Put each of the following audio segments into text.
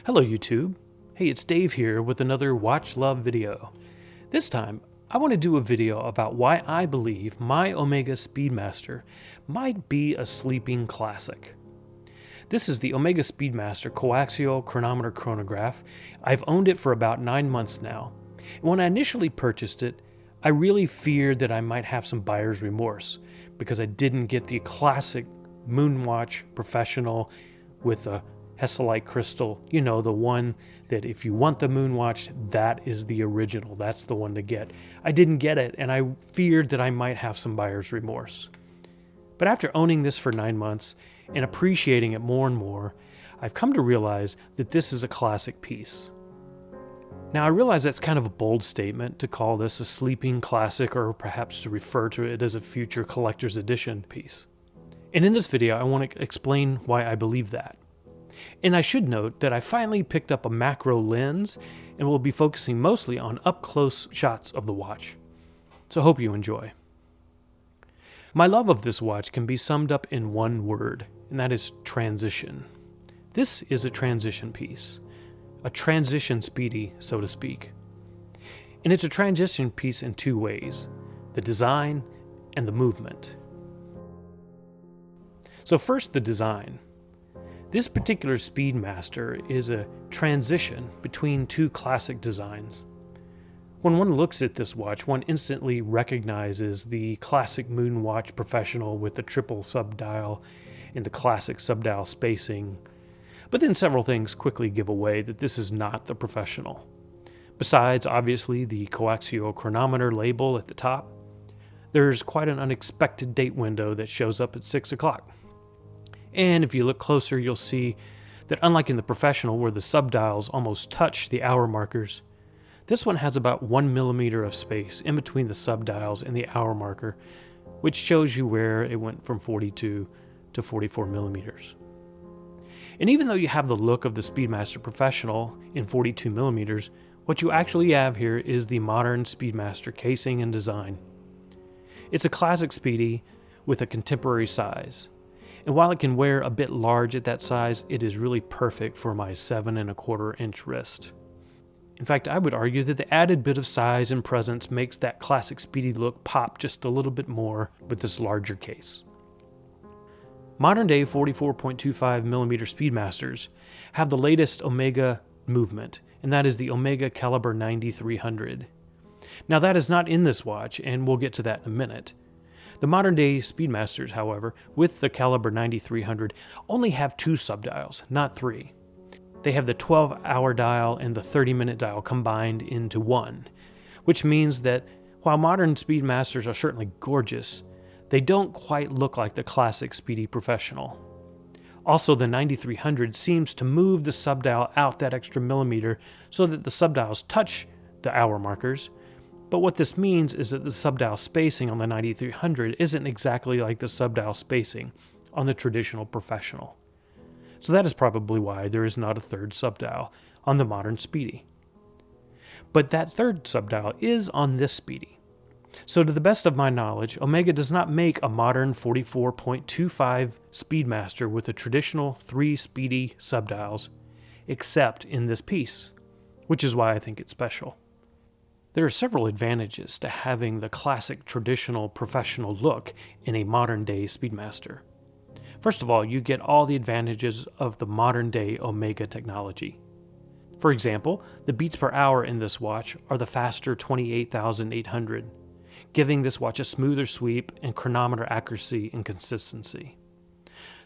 Hello YouTube. Hey, it's Dave here with another Watch Love video. This time, I want to do a video about why I believe my Omega Speedmaster might be a sleeping classic. This is the Omega Speedmaster Coaxial chronometer chronograph. I've owned it for about 9 months now. And when I initially purchased it, I really feared that I might have some buyer's remorse because I didn't get the classic Moonwatch Professional with a Hesalite crystal, you know, the one that if you want the Moonwatch, that is the original. That's the one to get. I didn't get it, and I feared that I might have some buyer's remorse. But after owning this for 9 months and appreciating it more and more, I've come to realize that this is a classic piece. Now, I realize that's kind of a bold statement to call this a sleeping classic, or perhaps to refer to it as a future collector's edition piece. And in this video, I want to explain why I believe that. And I should note that I finally picked up a macro lens and will be focusing mostly on up-close shots of the watch. So I hope you enjoy. My love of this watch can be summed up in one word, and that is transition. This is a transition piece, a transition speedy, so to speak. And it's a transition piece in two ways, the design and the movement. So first, the design. This particular Speedmaster is a transition between two classic designs. When one looks at this watch, one instantly recognizes the classic Moonwatch Professional with the triple subdial and the classic subdial spacing. But then several things quickly give away that this is not the Professional. Besides, obviously, the coaxial chronometer label at the top, there's quite an unexpected date window that shows up at 6 o'clock. And if you look closer, you'll see that unlike in the Professional where the subdials almost touch the hour markers, this one has about 1 millimeter of space in between the subdials and the hour marker, which shows you where it went from 42 to 44 millimeters. And even though you have the look of the Speedmaster Professional in 42 millimeters, what you actually have here is the modern Speedmaster casing and design. It's a classic Speedy with a contemporary size. And while it can wear a bit large at that size, it is really perfect for my 7¼ inch wrist. In fact, I would argue that the added bit of size and presence makes that classic Speedy look pop just a little bit more with this larger case. Modern day 44.25 millimeter Speedmasters have the latest Omega movement, and that is the Omega Caliber 9300. Now that is not in this watch, and we'll get to that in a minute. The modern-day Speedmasters, however, with the Caliber 9300, only have 2 subdials, not 3. They have the 12-hour dial and the 30-minute dial combined into one, which means that while modern Speedmasters are certainly gorgeous, they don't quite look like the classic Speedy Professional. Also, the 9300 seems to move the subdial out that extra millimeter so that the subdials touch the hour markers. But what this means is that the subdial spacing on the 9300 isn't exactly like the subdial spacing on the traditional Professional. So that is probably why there is not a third subdial on the modern Speedy. But that third subdial is on this Speedy. So to the best of my knowledge, Omega does not make a modern 44.25 Speedmaster with the traditional 3 Speedy subdials, except in this piece, which is why I think it's special. There are several advantages to having the classic traditional Professional look in a modern-day Speedmaster. First of all, you get all the advantages of the modern-day Omega technology. For example, the beats per hour in this watch are the faster 28,800, giving this watch a smoother sweep and chronometer accuracy and consistency.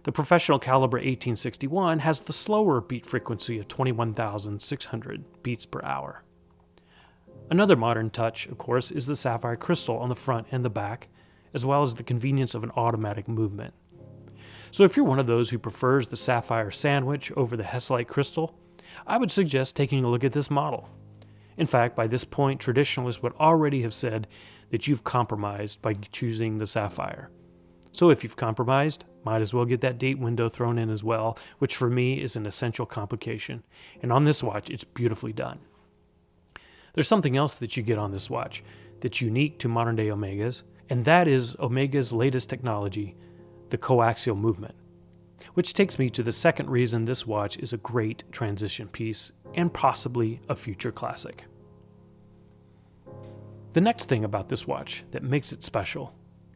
The Professional Caliber 1861 has the slower beat frequency of 21,600 beats per hour. Another modern touch, of course, is the sapphire crystal on the front and the back, as well as the convenience of an automatic movement. So if you're one of those who prefers the sapphire sandwich over the Hesalite crystal, I would suggest taking a look at this model. In fact, by this point, traditionalists would already have said that you've compromised by choosing the sapphire. So if you've compromised, might as well get that date window thrown in as well, which for me is an essential complication. And on this watch, it's beautifully done. There's something else that you get on this watch that's unique to modern-day Omegas, and that is Omega's latest technology, the coaxial movement. Which takes me to the second reason this watch is a great transition piece and possibly a future classic. The next thing about this watch that makes it special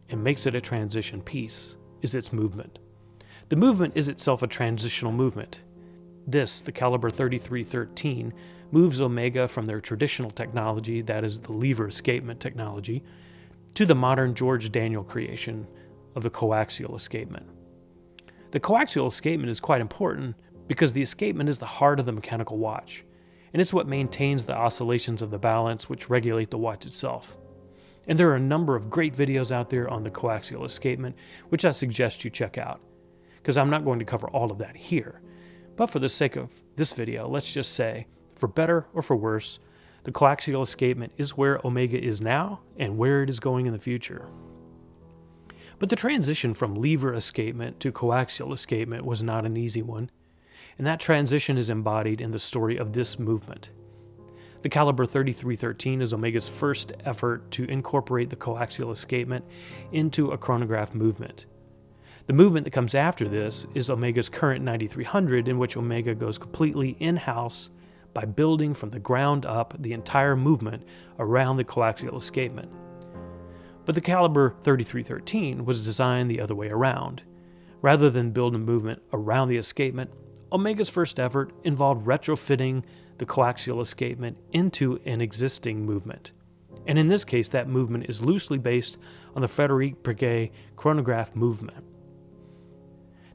and makes it a transition piece is its movement. The movement is itself a transitional movement. This, the caliber 3313, moves Omega from their traditional technology, that is the lever escapement technology, to the modern George Daniel creation of the coaxial escapement. The coaxial escapement is quite important because the escapement is the heart of the mechanical watch, and it's what maintains the oscillations of the balance which regulate the watch itself. And there are a number of great videos out there on the coaxial escapement, which I suggest you check out, because I'm not going to cover all of that here. But for the sake of this video, let's just say, for better or for worse, the coaxial escapement is where Omega is now and where it is going in the future. But the transition from lever escapement to coaxial escapement was not an easy one, and that transition is embodied in the story of this movement. The caliber 3313 is Omega's first effort to incorporate the coaxial escapement into a chronograph movement. The movement that comes after this is Omega's current 9300, in which Omega goes completely in-house by building from the ground up the entire movement around the coaxial escapement. But the caliber 3313 was designed the other way around. Rather than build a movement around the escapement, Omega's first effort involved retrofitting the coaxial escapement into an existing movement. And in this case, that movement is loosely based on the Frederic Breguet chronograph movement.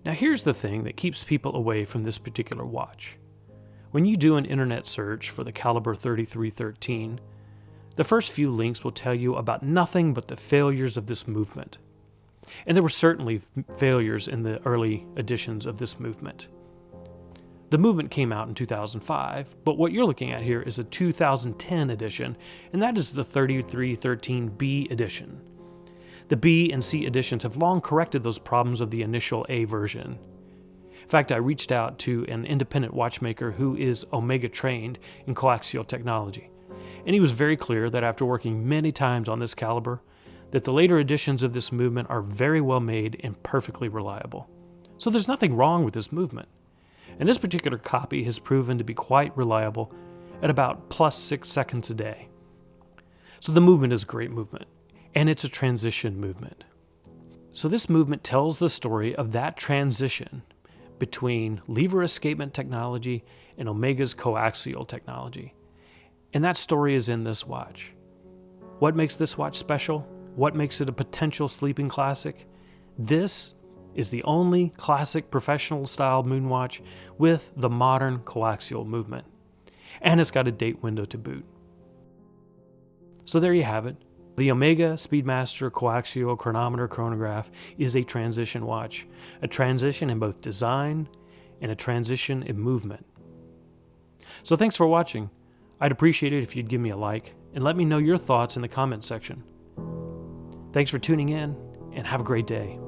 Now here's the thing that keeps people away from this particular watch. When you do an internet search for the caliber 3313, the first few links will tell you about nothing but the failures of this movement. And there were certainly failures in the early editions of this movement. The movement came out in 2005, but what you're looking at here is a 2010 edition, and that is the 3313B edition. The B and C editions have long corrected those problems of the initial A version. In fact, I reached out to an independent watchmaker who is Omega trained in coaxial technology, and he was very clear that after working many times on this caliber, that the later editions of this movement are very well made and perfectly reliable. So there's nothing wrong with this movement. And this particular copy has proven to be quite reliable at about +6 seconds a day. So the movement is a great movement, and it's a transition movement. So this movement tells the story of that transition between lever escapement technology and Omega's coaxial technology. And that story is in this watch. What makes this watch special? What makes it a potential sleeping classic? This is the only classic professional-style moonwatch with the modern coaxial movement. And it's got a date window to boot. So there you have it. The Omega Speedmaster Coaxial Chronometer Chronograph is a transition watch. A transition in both design and a transition in movement. So thanks for watching. I'd appreciate it if you'd give me a like and let me know your thoughts in the comment section. Thanks for tuning in and have a great day.